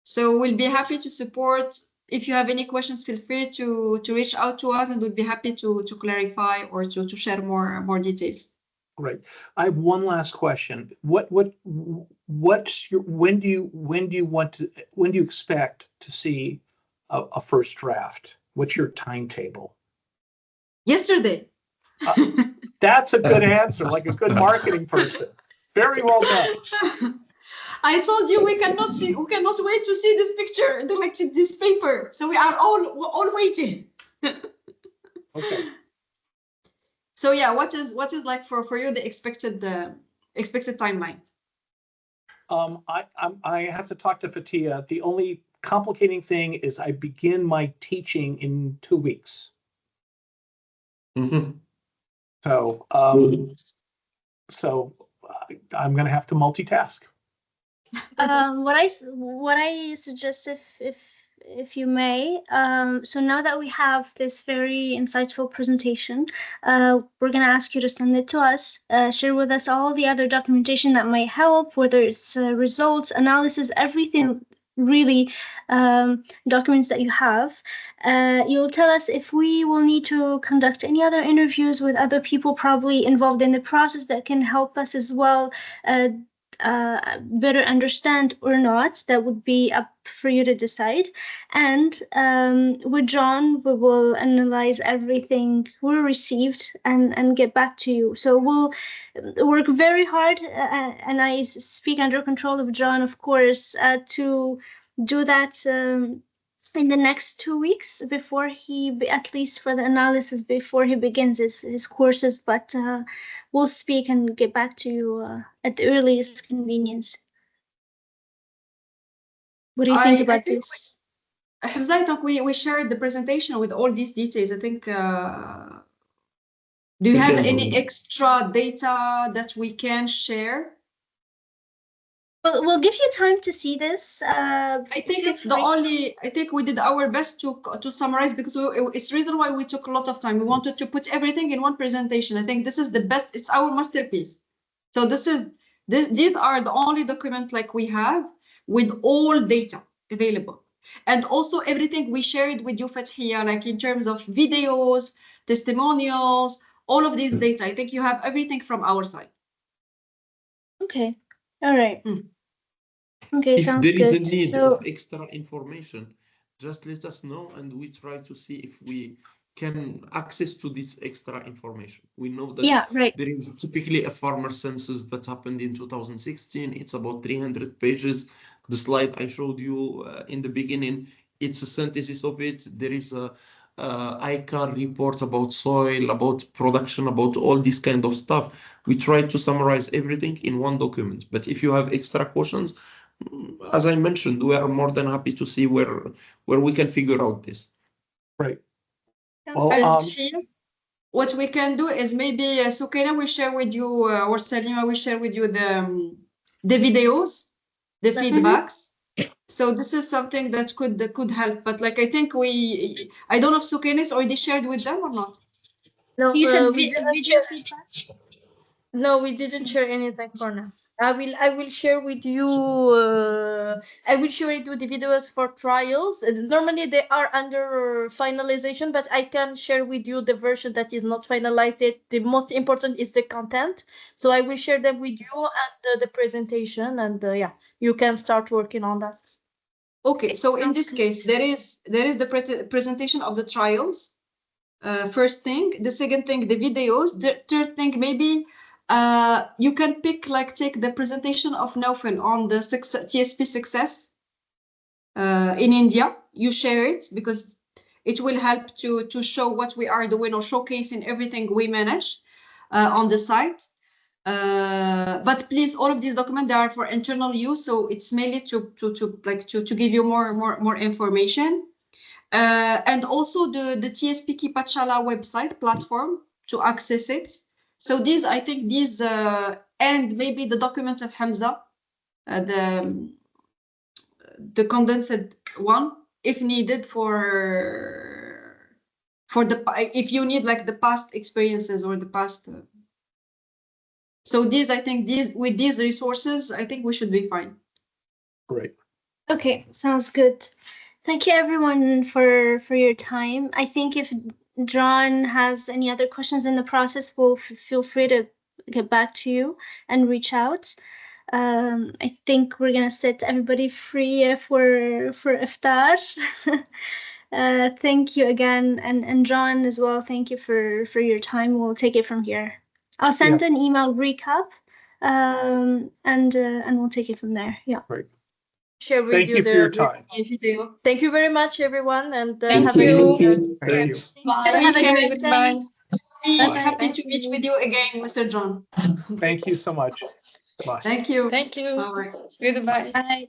So we'll be happy to support if you have any questions, feel free to reach out to us, and we'll be happy to clarify or to share more details. Great. I have one last question. What's your, when do you expect to see a first draft? What's your timetable? Yesterday. That's a good answer, like a good marketing person. Very well done. I told you we cannot wait to see this picture, this paper. So we are all waiting. Okay. So yeah, what is like for you the expected timeline? I have to talk to Fatia. The only complicating thing is I begin my teaching in 2 weeks. Mhm. So I'm going to have to multitask. What I suggest, if you may, so now that we have this very insightful presentation, we're gonna ask you to send it to us, share with us all the other documentation that might help, whether it's results, analysis, everything really, documents that you have. You'll tell us if we will need to conduct any other interviews with other people probably involved in the process that can help us as well, better understand or not. That would be up for you to decide. And with John, we will analyze everything we received and get back to you. So we'll work very hard, and I speak under control of John, of course, to do that in the next 2 weeks before at least for the analysis, before he begins his courses. But we'll speak and get back to you at the earliest convenience. What do you think about this? Hamza, I think we shared the presentation with all these details. I think, do you have any extra data that we can share? We'll give you time to see this. I think it's the only, I think we did our best to summarize, because it's the reason why we took a lot of time. We wanted to put everything in one presentation. I think this is the best, it's our masterpiece. So these are the only document like we have with all data available. And also everything we shared with you, Fathia, like in terms of videos, testimonials, all of these data. I think you have everything from our side. Okay. All right. Okay, If sounds there is good. a need So, of extra information, just let us know, and we try to see if we can access to this extra information. We know that yeah, right. there is typically a farmer census that happened in 2016. It's about 300 pages. The slide I showed you in the beginning, it's a synthesis of it. There is a ICAR report about soil, about production, about all this kind of stuff. We try to summarize everything in one document. But if you have extra questions, as I mentioned, we are more than happy to see where we can figure out this. Right. Well, what we can do is maybe Sukaina will share with you, or Salima will share with you the videos, the feedbacks. So this is something that could help. But like I think I don't know if Sukaina is already shared with them or not. No, You said we video didn't feedback? No, we didn't share anything for now. I will share with you. I will share it with the videos for trials. Normally they are under finalization, but I can share with you the version that is not finalized. The most important is the content, so I will share them with you and the presentation, and yeah, you can start working on that. Okay, so in this case, there is the presentation of the trials. First thing. The second thing, the videos. The third thing, maybe you can take the presentation of Naufel on the TSP success in India. You share it because it will help to show what we are doing, or showcasing everything we managed on the site. But please, all of these documents, they are for internal use, so it's mainly to give you more information. And also the TSP Ki Pathshala website platform to access it. So these, I think these, and maybe the documents of Hamza, the condensed one, if needed if you need like the past experiences or the past. So these, I think with these resources, I think we should be fine. Great. Okay, sounds good. Thank you everyone for your time. I think if John has any other questions in the process, we'll feel free to get back to you and reach out. I think we're gonna set everybody free for iftar. Thank you again, and John as well. Thank you for your time. We'll take it from here. I'll send an email recap, and we'll take it from there. Yeah. Great. Share with Thank you for your time. video. Thank you very much, everyone, and Thank have a you. good Thank you. Thanks. Have a great day. Goodbye. Happy Bye-bye. to meet with you again, Mr. John. Thank you so much. Bye. Thank you. Thank you. Bye. Goodbye. Bye.